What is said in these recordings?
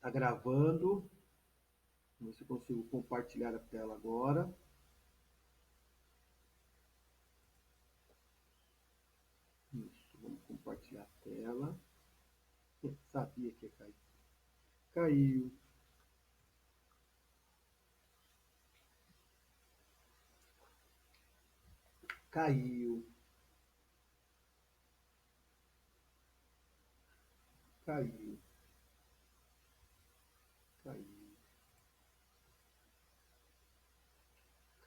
Tá gravando. Vamos ver se eu consigo compartilhar a tela agora. Isso, vamos compartilhar a tela. Sabia que ia cair. Caiu, caiu, caiu, caiu,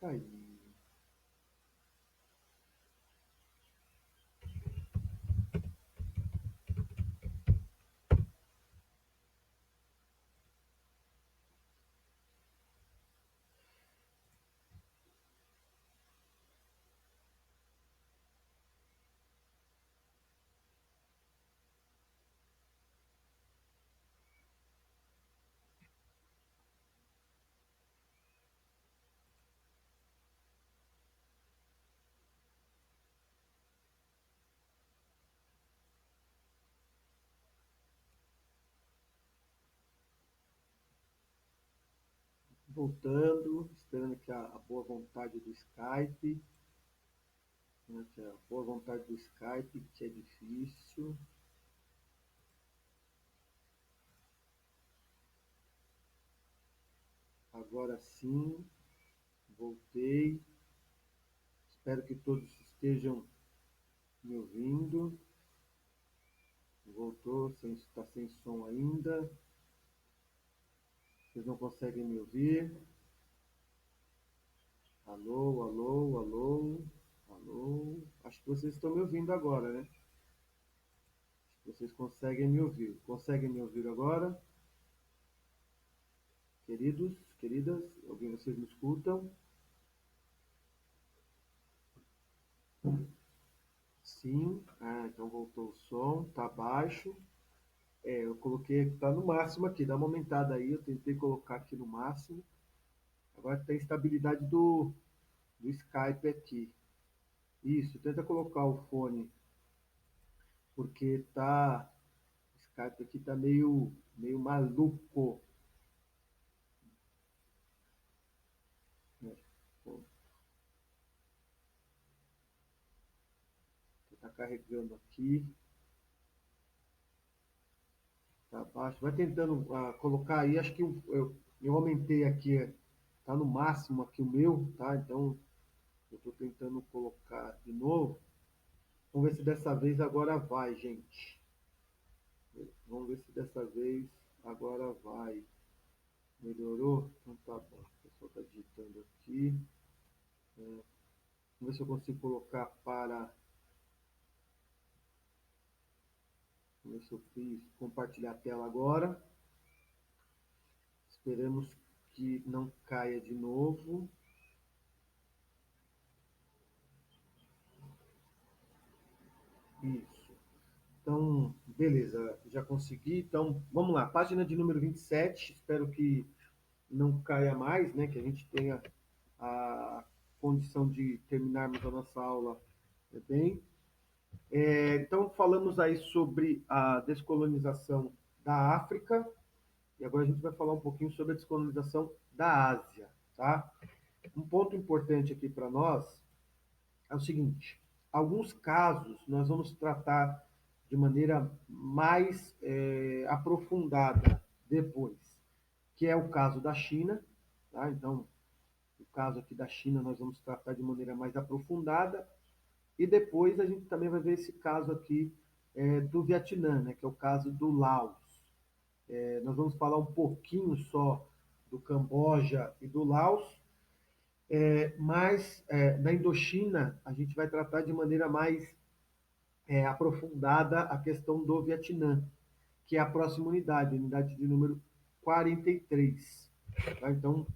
caiu. Voltando, esperando que a boa vontade do Skype, né, que a boa vontade do Skype, que é difícil. Agora sim, voltei. Espero que todos estejam me ouvindo. Voltou, está sem som ainda. Vocês não conseguem me ouvir? Alô, alô, alô, alô. Acho que vocês estão me ouvindo agora, né? Acho que vocês conseguem me ouvir. Conseguem me ouvir agora? Queridos, queridas, alguém vocês me escutam? Sim. Ah, então voltou o som, tá baixo. Eu coloquei, tá no máximo aqui, dá uma aumentada aí, eu tentei colocar aqui no máximo. Agora tem estabilidade do Skype aqui. Isso, tenta colocar o fone, porque tá. O Skype aqui tá meio maluco. Né? Pô, tá carregando aqui, tá baixo. Vai tentando colocar aí, acho que eu aumentei aqui, tá no máximo aqui o meu, tá? Então eu tô tentando colocar de novo. Vamos ver se dessa vez agora vai, gente. Vamos ver se dessa vez agora vai. Melhorou? Então tá bom. O pessoal está digitando aqui. Vamos ver se eu consigo colocar para. Vamos ver se eu fiz compartilhar a tela agora. Esperamos que não caia de novo. Isso. Então, beleza, já consegui. Então, vamos lá. Página de número 27. Espero que não caia mais, né? Que a gente tenha a condição de terminarmos a nossa aula bem. Então, falamos aí sobre a descolonização da África, e agora a gente vai falar um pouquinho sobre a descolonização da Ásia, tá? Um ponto importante aqui para nós é o seguinte: alguns casos nós vamos tratar de maneira mais aprofundada depois, que é o caso da China, tá? Então, o caso aqui da China nós vamos tratar de maneira mais aprofundada. E depois a gente também vai ver esse caso aqui do Vietnã, né, que é o caso do Laos. Nós vamos falar um pouquinho só do Camboja e do Laos, mas na Indochina a gente vai tratar de maneira mais aprofundada a questão do Vietnã, que é a próxima unidade, unidade de número 43. Tá? Então,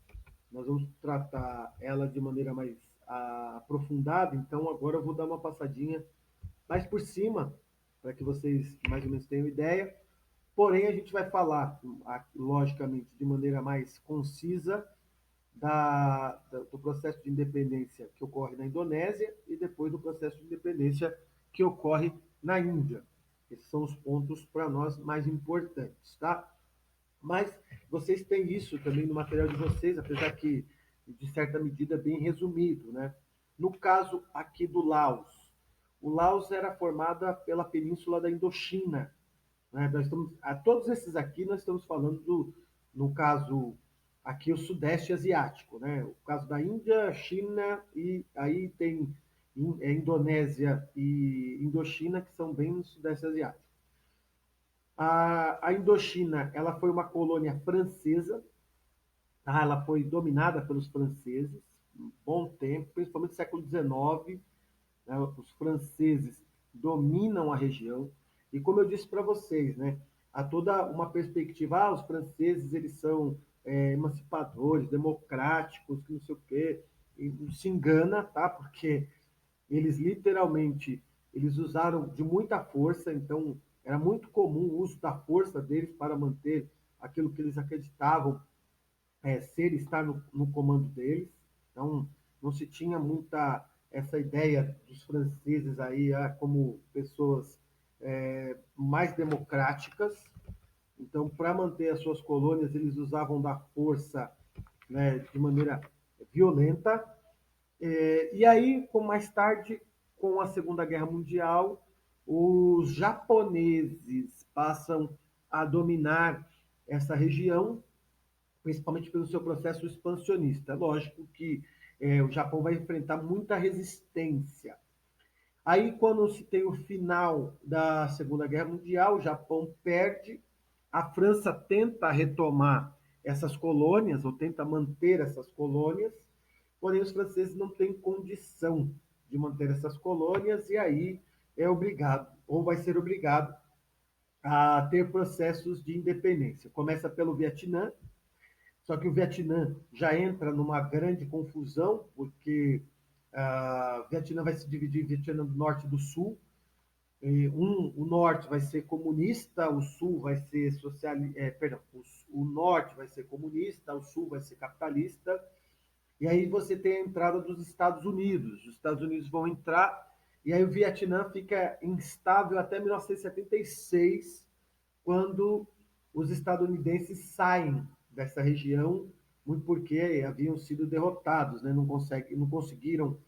nós vamos tratar ela de maneira mais aprofundada. Então, agora eu vou dar uma passadinha mais por cima, para que vocês mais ou menos tenham ideia. Porém, a gente vai falar, logicamente, de maneira mais concisa do processo de independência que ocorre na Indonésia e depois do processo de independência que ocorre na Índia. Esses são os pontos para nós mais importantes, tá? Mas vocês têm isso também no material de vocês, apesar que, de certa medida, é bem resumido, né? No caso aqui do Laos, o Laos era formada pela península da Indochina, né? Nós estamos, a todos esses aqui nós estamos falando no caso aqui o Sudeste Asiático, né? O caso da Índia, China e aí tem Indonésia e Indochina que são bem no Sudeste Asiático. A Indochina ela foi uma colônia francesa, tá? Ela foi dominada pelos franceses um bom tempo, principalmente no século XIX, né? Os franceses dominam a região e como eu disse para vocês, né? Há toda uma perspectiva, os franceses eles são emancipadores, democráticos, que não sei o quê, e se engana, tá? Porque eles literalmente eles usaram de muita força, então era muito comum o uso da força deles para manter aquilo que eles acreditavam ser estar no comando deles. Então não se tinha muita essa ideia dos franceses aí como pessoas mais democráticas. Então, para manter as suas colônias, eles usavam da força, né, de maneira violenta. E aí, com mais tarde, com a Segunda Guerra Mundial, os japoneses passam a dominar essa região, principalmente pelo seu processo expansionista. Lógico que o Japão vai enfrentar muita resistência. Aí, quando se tem o final da Segunda Guerra Mundial, o Japão perde, a França tenta retomar essas colônias, ou tenta manter essas colônias, porém os franceses não têm condição de manter essas colônias, e aí é obrigado, ou vai ser obrigado, a ter processos de independência. Começa pelo Vietnã, só que o Vietnã já entra numa grande confusão, porque o Vietnã vai se dividir em Vietnã do Norte e do Sul. O norte vai ser comunista, o sul vai ser socialista, perdão, o norte vai ser comunista, o sul vai ser capitalista. E aí você tem a entrada dos Estados Unidos. Os Estados Unidos vão entrar e aí o Vietnã fica instável até 1976, quando os estadunidenses saem dessa região, muito porque haviam sido derrotados, né? Não conseguiram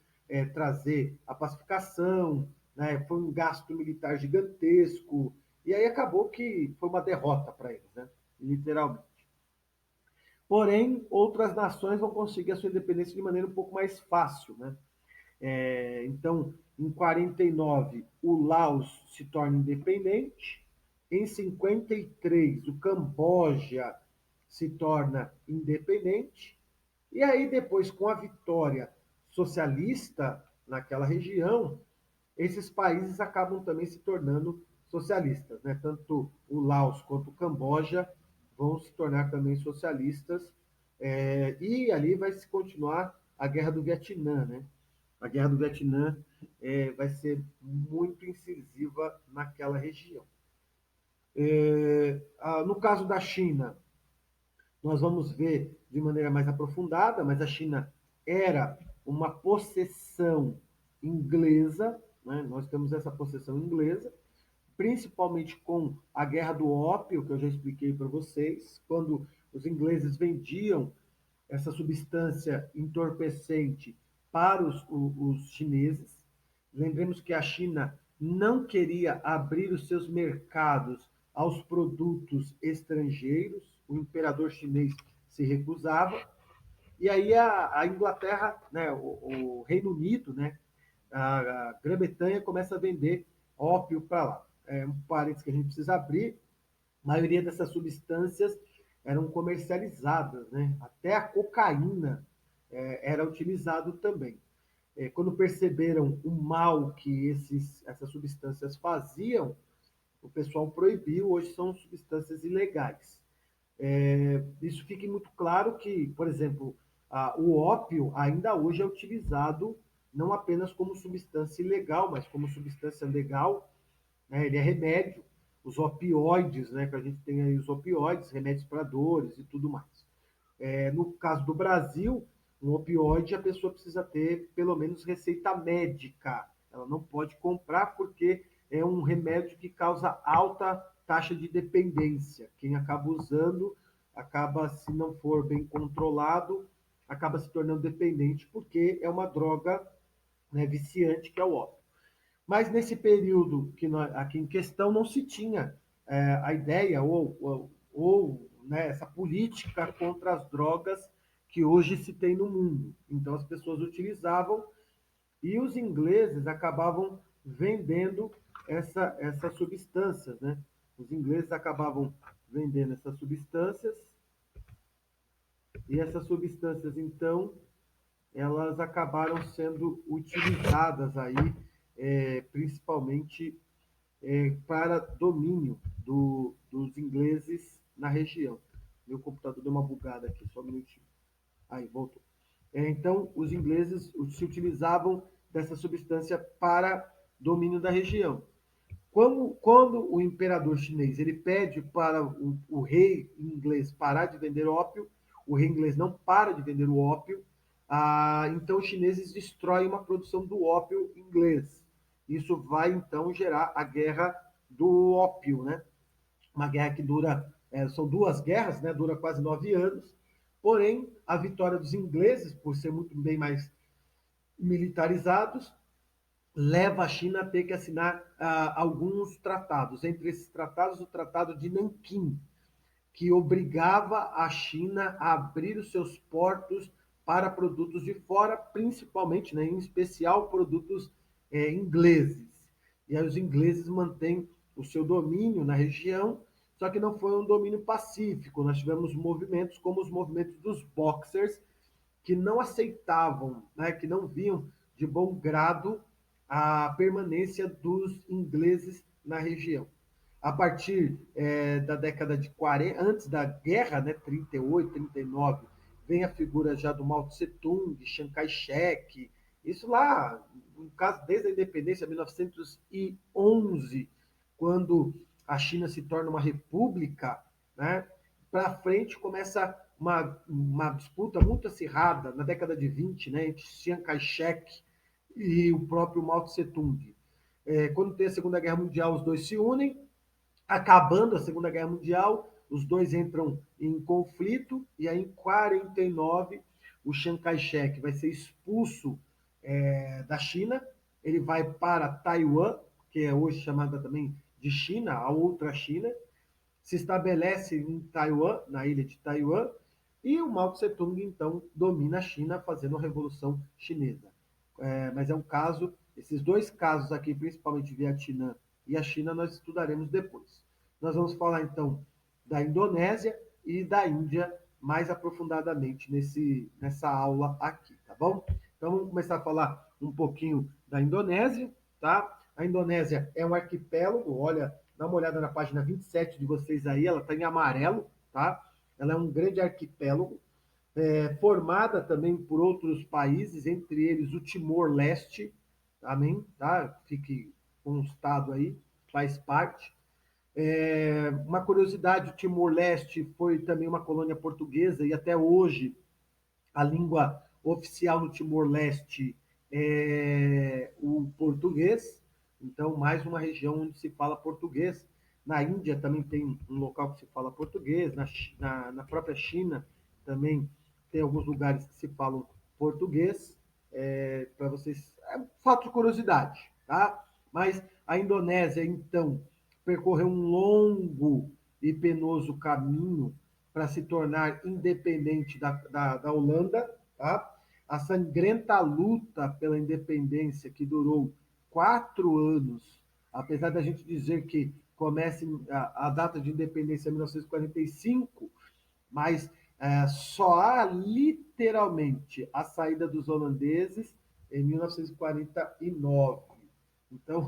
trazer a pacificação, né? Foi um gasto militar gigantesco, e aí acabou que foi uma derrota para eles, né? Literalmente. Porém, outras nações vão conseguir a sua independência de maneira um pouco mais fácil, né? Então, em 49, o Laos se torna independente. Em 53, o Camboja se torna independente. E aí, depois, com a vitória socialista naquela região, esses países acabam também se tornando socialistas, né? Tanto o Laos quanto o Camboja vão se tornar também socialistas. E ali vai se continuar a Guerra do Vietnã, né? A Guerra do Vietnã vai ser muito incisiva naquela região. No caso da China, nós vamos ver de maneira mais aprofundada, mas a China era uma possessão inglesa, né? Nós temos essa possessão inglesa, principalmente com a Guerra do Ópio, que eu já expliquei para vocês, quando os ingleses vendiam essa substância entorpecente para os chineses. Lembremos que a China não queria abrir os seus mercados aos produtos estrangeiros, o imperador chinês se recusava, e aí a Inglaterra, né, o Reino Unido, né, a Grã-Bretanha começa a vender ópio para lá. Um parênteses que a gente precisa abrir, a maioria dessas substâncias eram comercializadas, né? Até a cocaína era utilizado também. Quando perceberam o mal que essas substâncias faziam, o pessoal proibiu, hoje são substâncias ilegais. Isso fica muito claro que, por exemplo, o ópio ainda hoje é utilizado não apenas como substância ilegal, mas como substância legal, né? Ele é remédio, os opioides, né? Que a gente tem aí os opioides, remédios para dores e tudo mais. No caso do Brasil, um opioide a pessoa precisa ter pelo menos receita médica. Ela não pode comprar porque é um remédio que causa alta taxa de dependência. Quem acaba usando acaba, se não for bem controlado, acaba se tornando dependente, porque é uma droga, né, viciante, que é o ópio. Mas nesse período que nós, aqui em questão não se tinha a ideia ou né, essa política contra as drogas que hoje se tem no mundo. Então as pessoas utilizavam e os ingleses acabavam vendendo essas substâncias, né? Os ingleses acabavam vendendo essas substâncias e essas substâncias, então, elas acabaram sendo utilizadas aí, principalmente para domínio dos ingleses na região. Meu computador deu uma bugada aqui, só um minutinho. Aí, voltou. Então, os ingleses se utilizavam dessa substância para domínio da região. Quando o imperador chinês ele pede para o rei inglês parar de vender ópio, o rei inglês não para de vender o ópio, então os chineses destroem uma produção do ópio inglês. Isso vai então gerar a guerra do ópio, né? Uma guerra que dura, são duas guerras, né? Dura quase 9 anos. Porém, a vitória dos ingleses, por ser muito bem mais militarizados, leva a China a ter que assinar alguns tratados. Entre esses tratados, o Tratado de Nanquim, que obrigava a China a abrir os seus portos para produtos de fora, principalmente, né, em especial, produtos ingleses. E aí os ingleses mantêm o seu domínio na região, só que não foi um domínio pacífico. Nós tivemos movimentos como os movimentos dos Boxers, que não aceitavam, né, que não viam de bom grado a permanência dos ingleses na região. A partir da década de 40, antes da guerra, né, 38, 39, vem a figura já do Mao Tse Tung, Chiang Kai-shek, isso lá, no caso, desde a independência, 1911, quando a China se torna uma república, né, para frente começa uma disputa muito acirrada na década de 20, né, entre Chiang Kai-shek e o próprio Mao Tse Tung. Quando tem a Segunda Guerra Mundial, os dois se unem, acabando a Segunda Guerra Mundial, os dois entram em conflito, e aí em 49 o Chiang Kai-shek vai ser expulso da China, ele vai para Taiwan, que é hoje chamada também de China, a outra China, se estabelece em Taiwan, na ilha de Taiwan, e o Mao Tse Tung, então, domina a China, fazendo a Revolução Chinesa. Mas é um caso, esses dois casos aqui, principalmente Vietnã e a China, nós estudaremos depois. Nós vamos falar, então, da Indonésia e da Índia mais aprofundadamente nessa aula aqui, tá bom? Então, vamos começar a falar um pouquinho da Indonésia, tá? A Indonésia é um arquipélago, olha, dá uma olhada na página 27 de vocês aí, ela está em amarelo, tá? Ela é um grande arquipélago, formada também por outros países, entre eles o Timor-Leste, também, tá? Fique constado aí, faz parte. Uma curiosidade, o Timor-Leste foi também uma colônia portuguesa e até hoje a língua oficial no Timor-Leste é o português, então mais uma região onde se fala português. Na Índia também tem um local que se fala português, na própria China também tem alguns lugares que se falam português, para vocês, é um fato de curiosidade, tá? Mas a Indonésia, então, percorreu um longo e penoso caminho para se tornar independente da Holanda, tá? A sangrenta luta pela independência, que durou 4 anos, apesar da gente dizer que começa a data de independência em 1945, mas só há literalmente a saída dos holandeses em 1949. Então,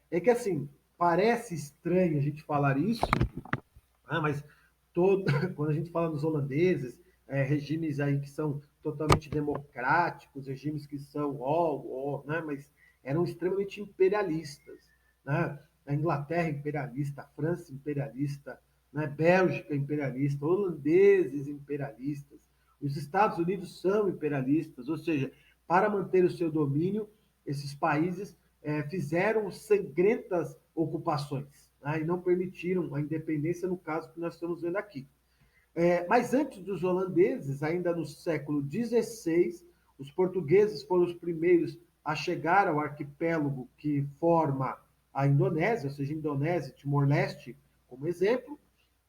que assim, parece estranho a gente falar isso, mas quando a gente fala dos holandeses, regimes aí que são totalmente democráticos, regimes que são, né, mas eram extremamente imperialistas. Né? A Inglaterra imperialista, a França imperialista, né? Bélgica imperialista, holandeses imperialistas, os Estados Unidos são imperialistas, ou seja, para manter o seu domínio, esses países fizeram sangrentas ocupações, né? E não permitiram a independência no caso que nós estamos vendo aqui. Mas antes dos holandeses, ainda no século XVI, os portugueses foram os primeiros a chegar ao arquipélago que forma a Indonésia, ou seja, Indonésia, Timor-Leste, como exemplo,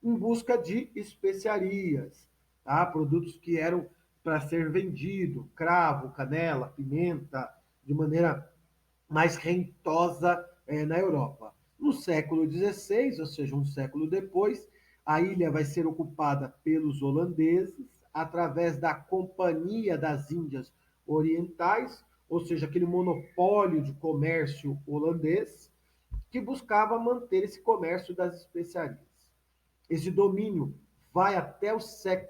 em busca de especiarias, tá? Produtos que eram para ser vendido, cravo, canela, pimenta, de maneira mais rentosa na Europa. No século XVI, ou seja, um século depois, a ilha vai ser ocupada pelos holandeses através da Companhia das Índias Orientais, ou seja, aquele monopólio de comércio holandês, que buscava manter esse comércio das especiarias. Esse domínio vai até o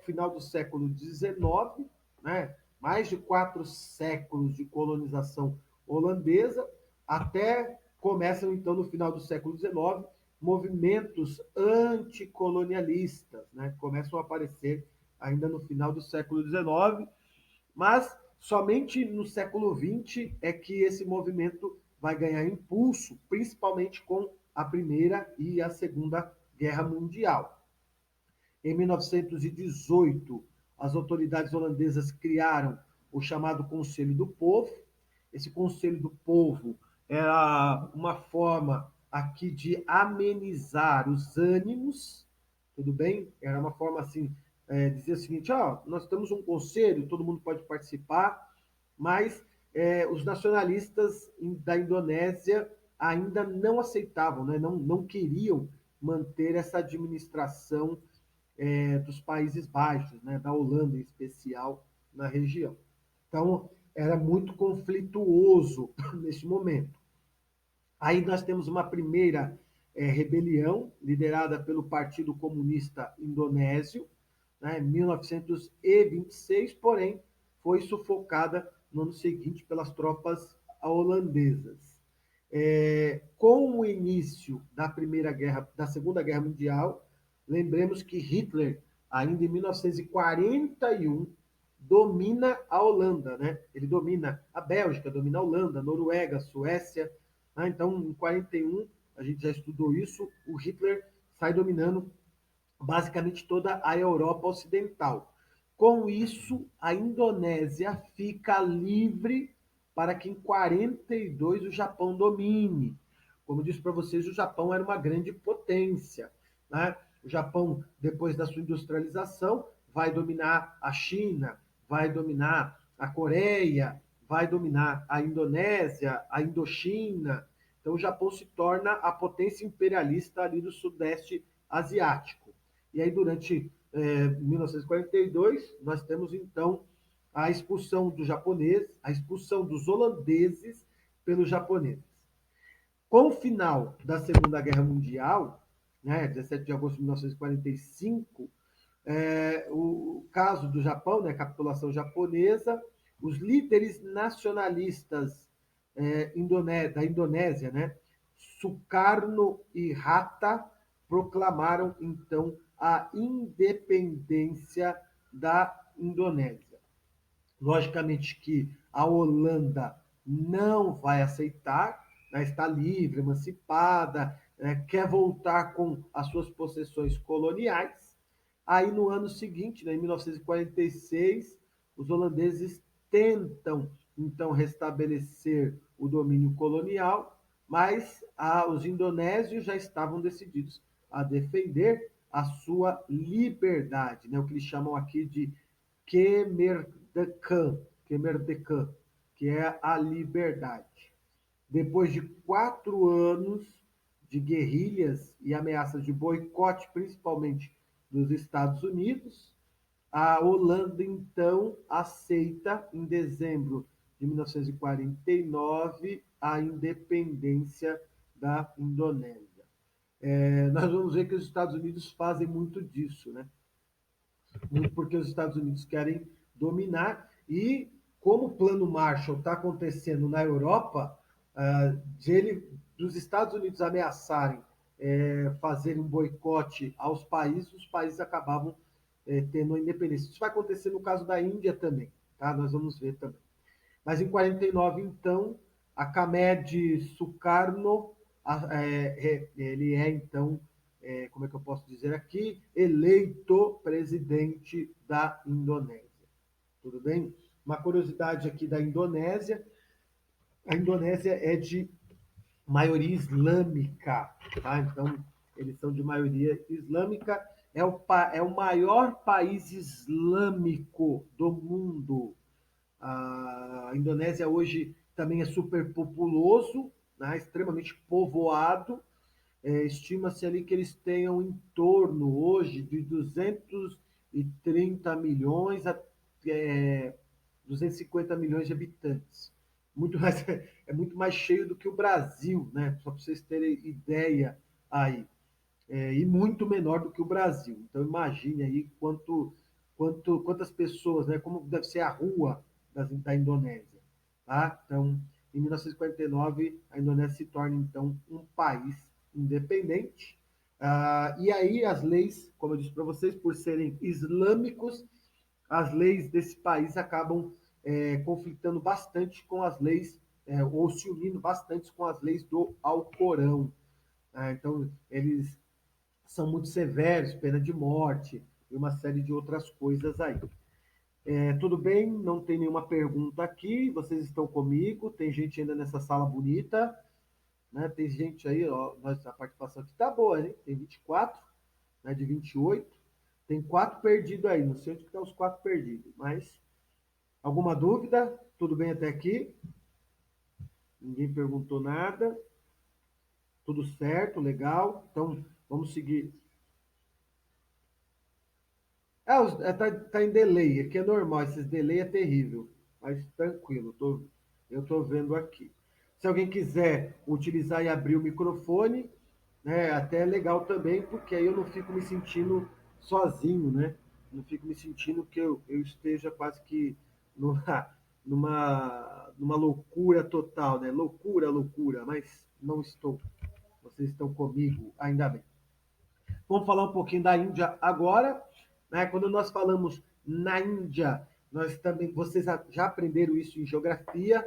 final do século XIX, né? Mais de 4 séculos de colonização holandesa, até começam, então, no final do século XIX, movimentos anticolonialistas, né? Começam a aparecer ainda no final do século XIX, mas somente no século XX é que esse movimento vai ganhar impulso, principalmente com a Primeira e a Segunda Guerra Mundial. Em 1918, as autoridades holandesas criaram o chamado Conselho do Povo. Esse Conselho do Povo era uma forma aqui de amenizar os ânimos, tudo bem? Era uma forma assim, dizer o seguinte, nós temos um conselho, todo mundo pode participar, mas os nacionalistas da Indonésia ainda não aceitavam, né? Não queriam manter essa administração dos Países Baixos, né, da Holanda em especial, na região. Então, era muito conflituoso nesse momento. Aí nós temos uma primeira rebelião, liderada pelo Partido Comunista Indonésio, né, em 1926, porém foi sufocada no ano seguinte pelas tropas holandesas. Com o início da Segunda Guerra Mundial, lembremos que Hitler, ainda em 1941, domina a Holanda, né? Ele domina a Bélgica, domina a Holanda, a Noruega, a Suécia. Né? Então, em 41, a gente já estudou isso, o Hitler sai dominando basicamente toda a Europa Ocidental. Com isso, a Indonésia fica livre para que em 42 o Japão domine. Como disse para vocês, o Japão era uma grande potência. Né? O Japão, depois da sua industrialização, vai dominar a China, vai dominar a Coreia, vai dominar a Indonésia, a Indochina. Então, o Japão se torna a potência imperialista ali do Sudeste Asiático. E aí, durante 1942, nós temos, então, a expulsão dos japoneses, a expulsão dos holandeses pelos japoneses. Com o final da Segunda Guerra Mundial, né, 17 de agosto de 1945, o caso do Japão, né, a capitulação japonesa, os líderes nacionalistas da Indonésia, né, Sukarno e Hatta, proclamaram então a independência da Indonésia. Logicamente que a Holanda não vai aceitar, né, está livre, emancipada, quer voltar com as suas possessões coloniais. Aí no ano seguinte, né, em 1946, os holandeses tentam então restabelecer o domínio colonial, mas os indonésios já estavam decididos a defender a sua liberdade, né, o que eles chamam aqui de Kemerdekan, que é a liberdade. Depois de 4 anos de guerrilhas e ameaças de boicote, principalmente dos Estados Unidos, a Holanda, então, aceita, em dezembro de 1949, a independência da Indonésia. Nós vamos ver que os Estados Unidos fazem muito disso, né? Muito porque os Estados Unidos querem dominar e como o plano Marshall está acontecendo na Europa, dos Estados Unidos ameaçarem fazer um boicote aos países, os países acabavam tendo a independência. Isso vai acontecer no caso da Índia também, tá? Nós vamos ver também. Mas em 49, então, a Kamed Sukarno, ele é então como é que eu posso dizer aqui, eleito presidente da Indonésia. Tudo bem? Uma curiosidade aqui da Indonésia, a Indonésia é de maioria islâmica, tá? Então, eles são de maioria islâmica, é o maior país islâmico do mundo. A Indonésia hoje também é super populoso, né? Extremamente povoado. Estima-se ali que eles tenham em torno hoje de 230 milhões a 250 milhões de habitantes. Muito mais, é muito mais cheio do que o Brasil, né? Só para vocês terem ideia aí. E muito menor do que o Brasil. Então imagine aí quantas pessoas, né? Como deve ser a rua da Indonésia. Tá? Então, em 1949, a Indonésia se torna então um país independente. E aí as leis, como eu disse para vocês, por serem islâmicos, as leis desse país acabam conflitando bastante com as leis, ou se unindo bastante com as leis do Alcorão. Então, eles são muito severos, pena de morte e uma série de outras coisas aí. Tudo bem? Não tem nenhuma pergunta aqui. Vocês estão comigo? Tem gente ainda nessa sala bonita, né? Tem gente aí, ó, a participação aqui tá boa, hein? Tem 24, né, de 28. Tem 4 perdidos aí. Não sei onde estão os 4 perdidos, mas alguma dúvida? Tudo bem até aqui? Ninguém perguntou nada. Tudo certo, legal. Então, vamos seguir. Tá em delay, aqui é normal, esses delay é terrível, mas tranquilo, eu tô vendo aqui. Se alguém quiser utilizar e abrir o microfone, né, até é legal também, porque aí eu não fico me sentindo sozinho, né? Não fico me sentindo que eu esteja quase que numa, numa loucura total, né? Loucura, loucura, mas não estou. Vocês estão comigo, ainda bem. Vamos falar um pouquinho da Índia agora, né? Quando nós falamos na Índia, nós também, vocês já aprenderam isso em geografia,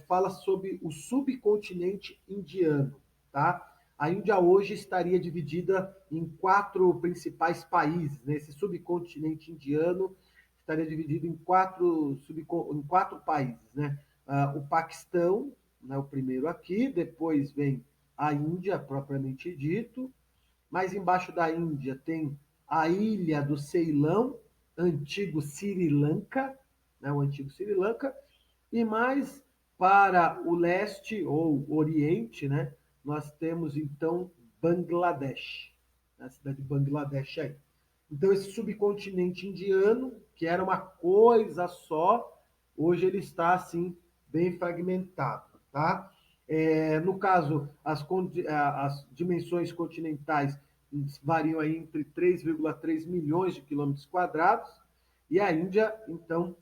fala sobre o subcontinente indiano, tá? A Índia hoje estaria dividida em 4 principais países, né? Esse subcontinente indiano estaria dividido em quatro países, né? O Paquistão, né, o primeiro aqui, depois vem a Índia, propriamente dito, mais embaixo da Índia tem a ilha do Ceilão, antigo Sri Lanka, né, o antigo Sri Lanka, e mais para o leste ou oriente, né, nós temos então Bangladesh, a cidade de Bangladesh aí. Então esse subcontinente indiano, que era uma coisa só, hoje ele está assim bem fragmentado, tá? No caso, as dimensões continentais variam aí entre 3,3 milhões de quilômetros quadrados, e a Índia, então,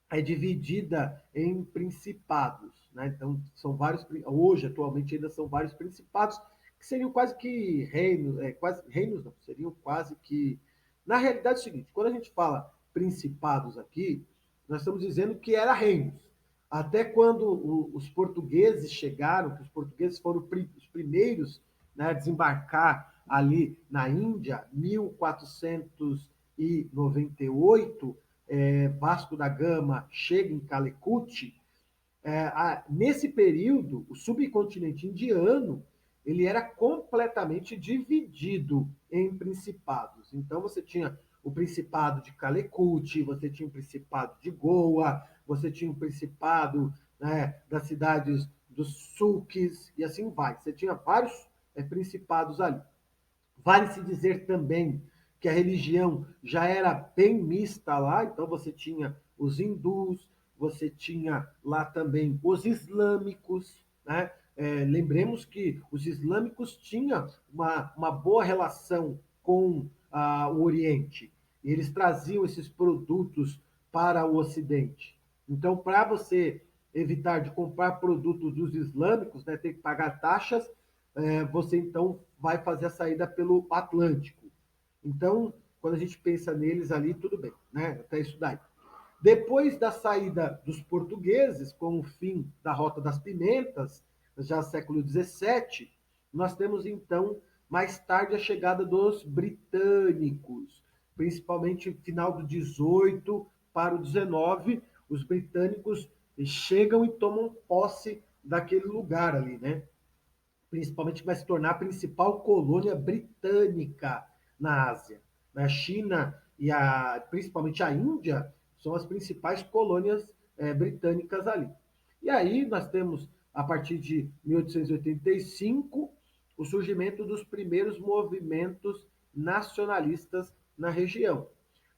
é dividida em principados, né? Então, são vários, hoje, atualmente, ainda são vários principados, que seriam quase que reinos, quase, reinos não, seriam quase que... Na realidade é o seguinte, quando a gente fala principados aqui, nós estamos dizendo que era reinos. Até quando os portugueses chegaram, que os portugueses foram os primeiros, né, a desembarcar ali na Índia, 1498, Vasco da Gama chega em Calicut, nesse período, o subcontinente indiano ele era completamente dividido em principados. Então você tinha o Principado de Calicut, você tinha o Principado de Goa, você tinha o Principado, né, das cidades dos sulques, e assim vai. Você tinha vários principados ali. Vale-se dizer também que a religião já era bem mista lá, então você tinha os hindus, você tinha lá também os islâmicos, né? Lembremos que os islâmicos tinham uma boa relação com o Oriente, e eles traziam esses produtos para o Ocidente. Então, para você evitar de comprar produtos dos islâmicos, né, ter que pagar taxas, você então vai fazer a saída pelo Atlântico. Então, quando a gente pensa neles ali, tudo bem, né? Até isso daí. Depois da saída dos portugueses, com o fim da Rota das Pimentas, já século XVII, nós temos então mais tarde a chegada dos britânicos, principalmente final do 18 para o 19, os britânicos chegam e tomam posse daquele lugar ali, né? Principalmente vai se tornar a principal colônia britânica na Ásia. A China e principalmente a Índia são as principais colônias britânicas ali. E aí nós temos, a partir de 1885, o surgimento dos primeiros movimentos nacionalistas na região.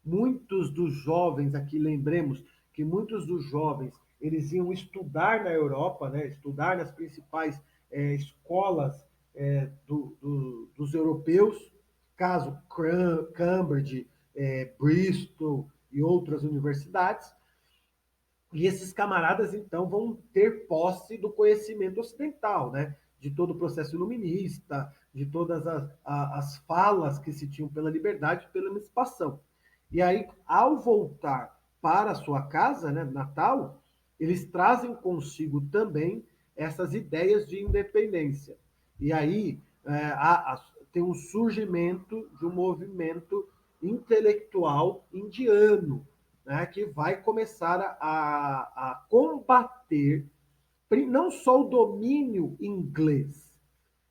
Muitos dos jovens, aqui lembremos que muitos dos jovens eles iam estudar na Europa, né, estudar nas principais escolas dos europeus, caso Cambridge, Bristol e outras universidades, e esses camaradas, então, vão ter posse do conhecimento ocidental, né? De todo o processo iluminista, de todas as falas que se tinham pela liberdade e pela emancipação. E aí, ao voltar para a sua casa, né, natal, eles trazem consigo também essas ideias de independência. E aí tem um surgimento de um movimento intelectual indiano, né, que vai começar a combater não só o domínio inglês,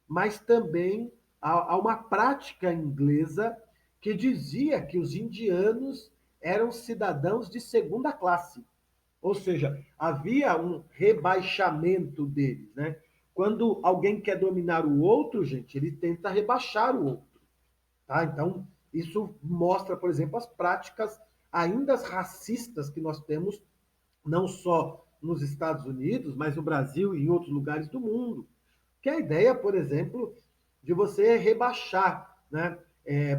mas também a uma prática inglesa que dizia que os indianos eram cidadãos de segunda classe. Ou seja, havia um rebaixamento deles, né? Quando alguém quer dominar o outro, gente, ele tenta rebaixar o outro. Tá? Então, isso mostra, por exemplo, as práticas ainda racistas que nós temos, não só nos Estados Unidos, mas no Brasil e em outros lugares do mundo. Que é a ideia, por exemplo, de você rebaixar, né?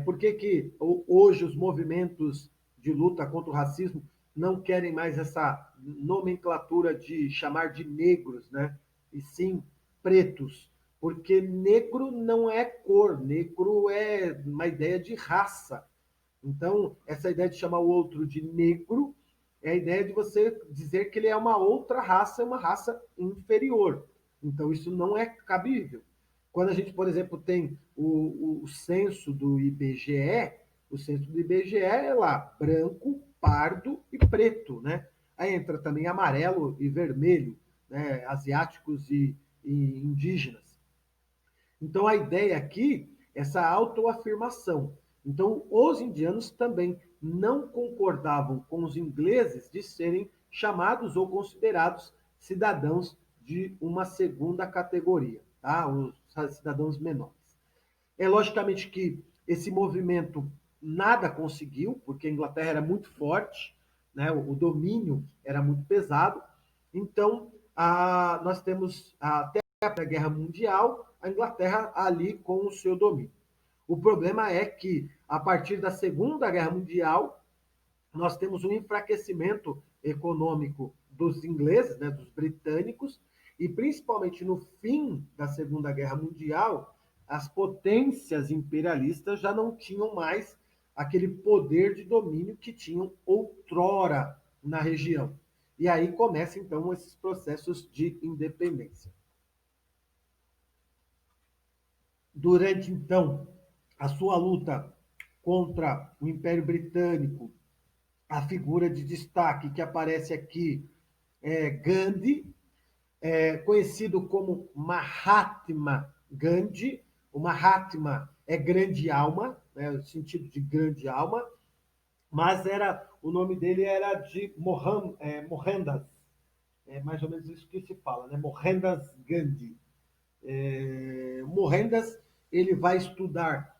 Por que hoje os movimentos de luta contra o racismo não querem mais essa nomenclatura de chamar de negros, né? E sim pretos? Porque negro não é cor, negro é uma ideia de raça. Então, essa ideia de chamar o outro de negro é a ideia de você dizer que ele é uma outra raça, uma raça inferior. Então, isso não é cabível. Quando a gente, por exemplo, tem o censo do IBGE, o censo do IBGE é lá branco, pardo e preto, né? Aí entra também amarelo e vermelho, né? Asiáticos e indígenas. Então, a ideia aqui é essa autoafirmação. Então, os indianos também não concordavam com os ingleses de serem chamados ou considerados cidadãos de uma segunda categoria, tá? Os cidadãos menores. É logicamente que esse movimento nada conseguiu, porque a Inglaterra era muito forte, né? O domínio era muito pesado. Então, nós temos até a Guerra Mundial a Inglaterra ali com o seu domínio. O problema é que, a partir da Segunda Guerra Mundial, nós temos um enfraquecimento econômico dos ingleses, né, dos britânicos, e principalmente no fim da Segunda Guerra Mundial, as potências imperialistas já não tinham mais aquele poder de domínio que tinham outrora na região. E aí começam, então, esses processos de independência. Durante, então, a sua luta contra o Império Britânico, a figura de destaque que aparece aqui é Gandhi, conhecido como Mahatma Gandhi. O Mahatma é grande alma, né, no sentido de grande alma, mas o nome dele era de Mohandas, é mais ou menos isso que se fala, né? Mohandas Gandhi. Mohandas ele vai estudar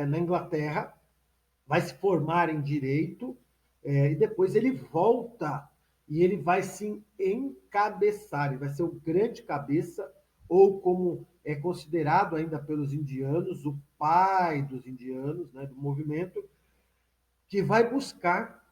na Inglaterra, vai se formar em direito e depois ele volta e ele vai se encabeçar, ele vai ser o grande cabeça, ou como é considerado ainda pelos indianos, o pai dos indianos, né, do movimento, que vai buscar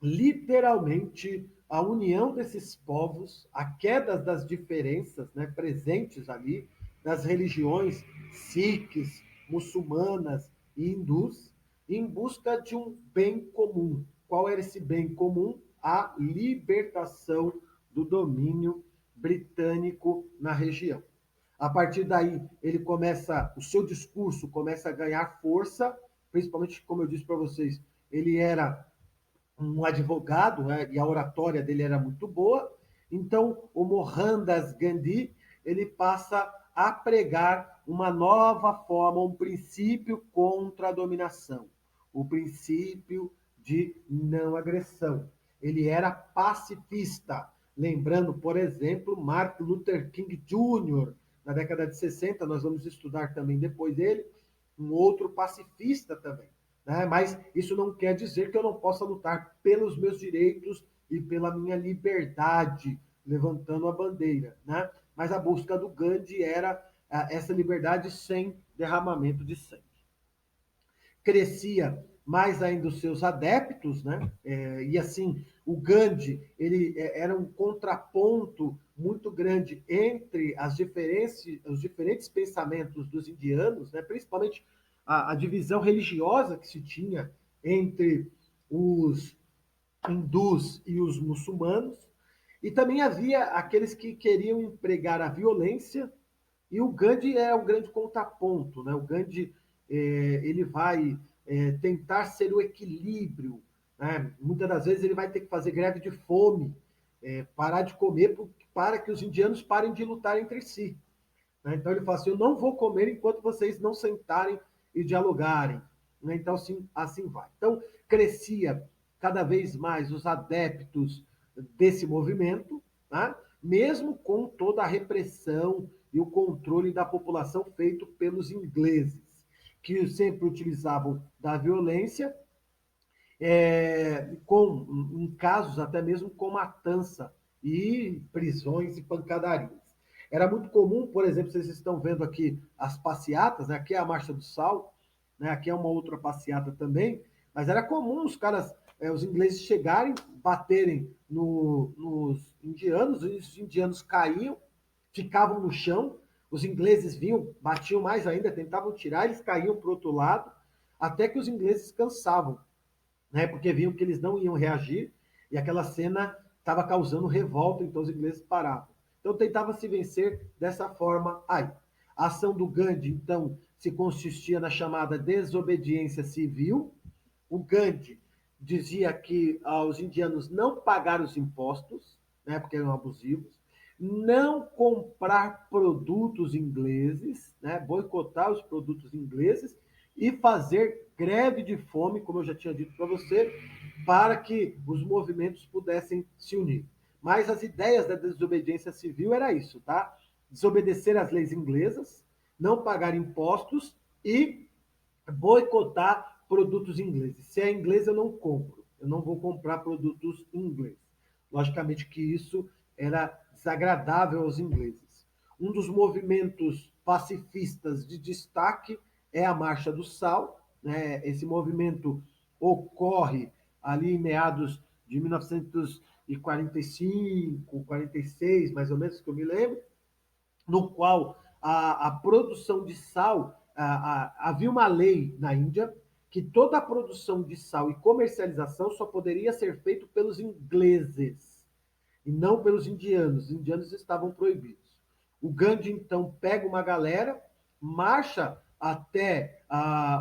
literalmente a união desses povos, a queda das diferenças, né, presentes ali, das religiões sikhs, muçulmanas e hindus, em busca de um bem comum. Qual era esse bem comum? A libertação do domínio britânico na região. A partir daí, ele começa, o seu discurso começa a ganhar força, principalmente, como eu disse para vocês, ele era um advogado, né, e a oratória dele era muito boa. Então, o Mohandas Gandhi, ele passa a pregar uma nova forma, um princípio contra a dominação, o princípio de não agressão. Ele era pacifista, lembrando, por exemplo, Martin Luther King Jr., na década de 60, nós vamos estudar também depois dele, um outro pacifista também. Né? Mas isso não quer dizer que eu não possa lutar pelos meus direitos e pela minha liberdade, levantando a bandeira. Né? Mas a busca do Gandhi era essa liberdade sem derramamento de sangue. Crescia mais ainda os seus adeptos, né? E assim, o Gandhi ele era um contraponto muito grande entre os diferentes pensamentos dos indianos, né? Principalmente a divisão religiosa que se tinha entre os hindus e os muçulmanos, e também havia aqueles que queriam empregar a violência, e o Gandhi é um grande contraponto, né? O Gandhi ele vai tentar ser o equilíbrio, né? Muitas das vezes ele vai ter que fazer greve de fome, parar de comer para que os indianos parem de lutar entre si. Né? Então ele fala assim: eu não vou comer enquanto vocês não sentarem e dialogarem. Né? Então assim vai. Então crescia cada vez mais os adeptos desse movimento, tá? Mesmo com toda a repressão e o controle da população feito pelos ingleses, que sempre utilizavam da violência, em casos até mesmo com matança e prisões e pancadarias. Era muito comum, por exemplo, vocês estão vendo aqui as passeatas, né? Aqui é a Marcha do Sal, né? Aqui é uma outra passeata também, mas era comum os caras, os ingleses chegarem, baterem nos indianos, e os indianos caíam, ficavam no chão, os ingleses vinham, batiam mais ainda, tentavam tirar, eles caíam para o outro lado, até que os ingleses cansavam, né? Porque viam que eles não iam reagir e aquela cena estava causando revolta, então os ingleses paravam. Então tentava se vencer dessa forma aí. A ação do Gandhi, então, se consistia na chamada desobediência civil. O Gandhi dizia que aos indianos não pagar os impostos, né, porque eram abusivos, não comprar produtos ingleses, né, boicotar os produtos ingleses e fazer greve de fome, como eu já tinha dito para você, para que os movimentos pudessem se unir. Mas as ideias da desobediência civil era isso, tá? Desobedecer às leis inglesas, não pagar impostos e boicotar produtos ingleses. Se é inglês, eu não compro. Eu não vou comprar produtos ingleses. Logicamente que isso era desagradável aos ingleses. Um dos movimentos pacifistas de destaque é a Marcha do Sal. Né? Esse movimento ocorre ali em meados de 1945, 46, mais ou menos, que eu me lembro, no qual a produção de sal, havia uma lei na Índia que toda a produção de sal e comercialização só poderia ser feito pelos ingleses e não pelos indianos. Os indianos estavam proibidos. O Gandhi, então, pega uma galera, marcha até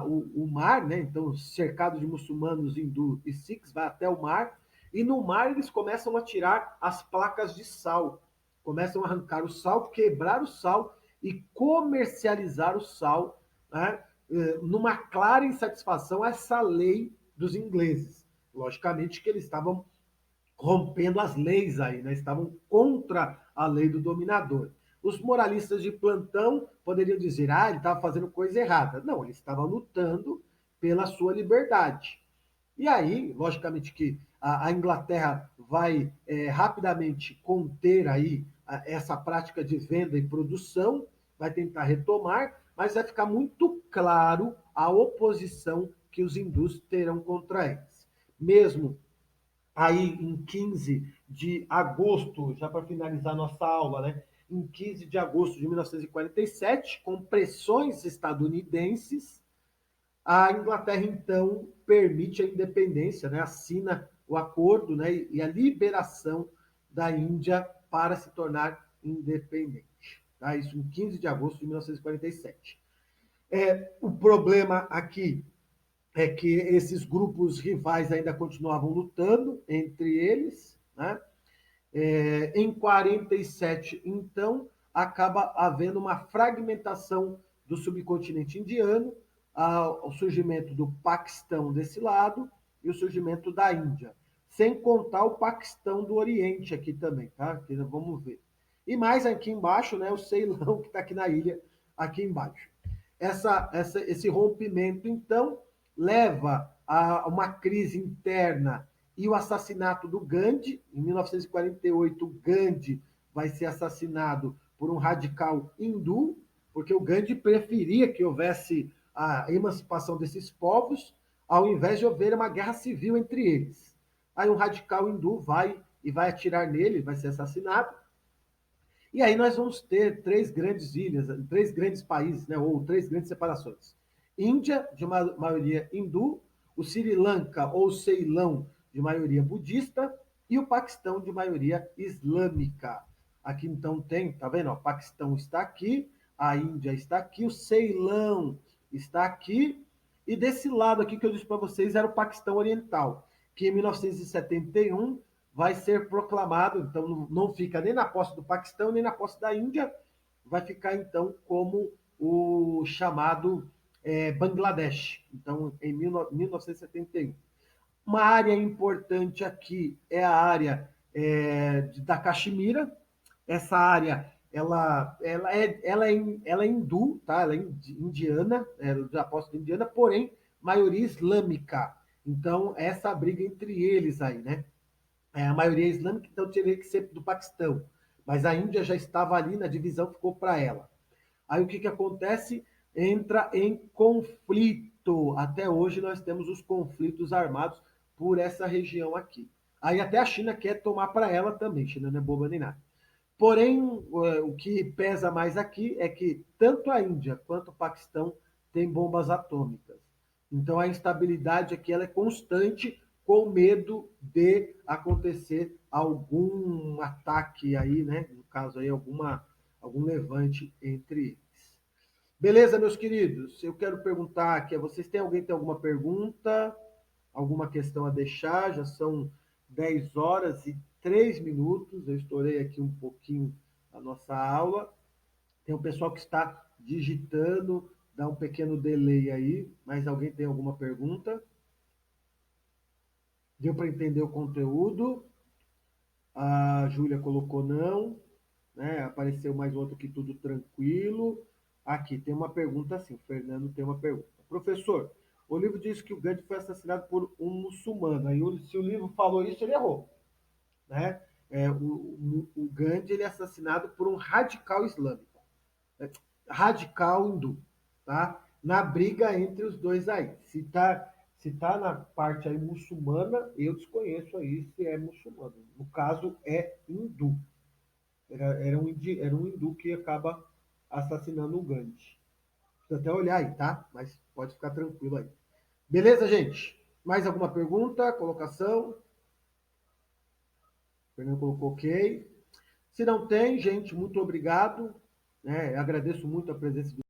o mar, né? Então, cercado de muçulmanos, hindus e sikhs, vai até o mar, e no mar eles começam a tirar as placas de sal, começam a arrancar o sal, quebrar o sal e comercializar o sal, né? Numa clara insatisfação a essa lei dos ingleses. Logicamente que eles estavam rompendo as leis aí, né? Estavam contra a lei do dominador. Os moralistas de plantão poderiam dizer: ele estava fazendo coisa errada. Não, ele estava lutando pela sua liberdade. E aí, logicamente que a Inglaterra vai rapidamente conter aí essa prática de venda e produção, vai tentar retomar, mas vai ficar muito claro a oposição que os hindus terão contra eles. Mesmo aí em 15 de agosto, já para finalizar nossa aula, né? Em 15 de agosto de 1947, com pressões estadunidenses, a Inglaterra então permite a independência, né? Assina o acordo, né? E a liberação da Índia para se tornar independente. tá? Isso em 15 de agosto de 1947. O problema aqui é que esses grupos rivais ainda continuavam lutando entre eles, né? Em 47, então, acaba havendo uma fragmentação do subcontinente indiano, o surgimento do Paquistão desse lado e o surgimento da Índia, sem contar o Paquistão do Oriente aqui também, tá? Que vamos ver. E mais aqui embaixo, né, o Ceilão, que está aqui na ilha, aqui embaixo. Esse rompimento, então, leva a uma crise interna e o assassinato do Gandhi. Em 1948, Gandhi vai ser assassinado por um radical hindu, porque o Gandhi preferia que houvesse a emancipação desses povos, ao invés de haver uma guerra civil entre eles. Aí um radical hindu vai e vai atirar nele, vai ser assassinado. E aí nós vamos ter três grandes ilhas, três grandes países, né, ou três grandes separações. Índia, de maioria hindu, o Sri Lanka ou Ceilão, de maioria budista, e o Paquistão, de maioria islâmica. Aqui então tem, tá vendo? O Paquistão está aqui, a Índia está aqui, o Ceilão está aqui, e desse lado aqui que eu disse para vocês era o Paquistão Oriental, que em 1971 vai ser proclamado, então não fica nem na posse do Paquistão, nem na posse da Índia, vai ficar então como o chamado Bangladesh, então em 1971. Uma área importante aqui é a área da Caxemira. Essa área ela é hindu, tá? Ela é indiana, da posse indiana, porém maioria islâmica. Então essa briga entre eles aí, né? A maioria é islâmica, então teria que ser do Paquistão. Mas a Índia já estava ali, na divisão ficou para ela. Aí o que, que acontece? Entra em conflito. Até hoje nós temos os conflitos armados por essa região aqui. Aí até a China quer tomar para ela também. A China não é boba nem nada. Porém, o que pesa mais aqui é que tanto a Índia quanto o Paquistão têm bombas atômicas. Então a instabilidade aqui ela é constante, com medo de acontecer algum ataque aí, né? No caso aí, algum levante entre eles. Beleza, meus queridos? Eu quero perguntar aqui a vocês, alguém tem alguma pergunta? Alguma questão a deixar? Já são 10 horas e 3 minutos. Eu estourei aqui um pouquinho a nossa aula. Tem um pessoal que está digitando, dá um pequeno delay aí, mas alguém tem alguma pergunta? Deu para entender o conteúdo? A Júlia colocou não, né? Apareceu mais outro aqui, tudo tranquilo. Aqui tem uma pergunta assim, Fernando tem uma pergunta. Professor, o livro diz que o Gandhi foi assassinado por um muçulmano. Aí, se o livro falou isso, ele errou, né? O Gandhi ele é assassinado por um radical islâmico, radical hindu, tá? Na briga entre os dois aí. Se tá na parte aí muçulmana, eu desconheço aí se é muçulmano. No caso, é hindu. Era um hindu que acaba assassinando o Gandhi. Precisa até olhar aí, tá? Mas pode ficar tranquilo aí. Beleza, gente? Mais alguma pergunta, colocação? O Fernando colocou ok. Se não tem, gente, muito obrigado. Agradeço muito a presença de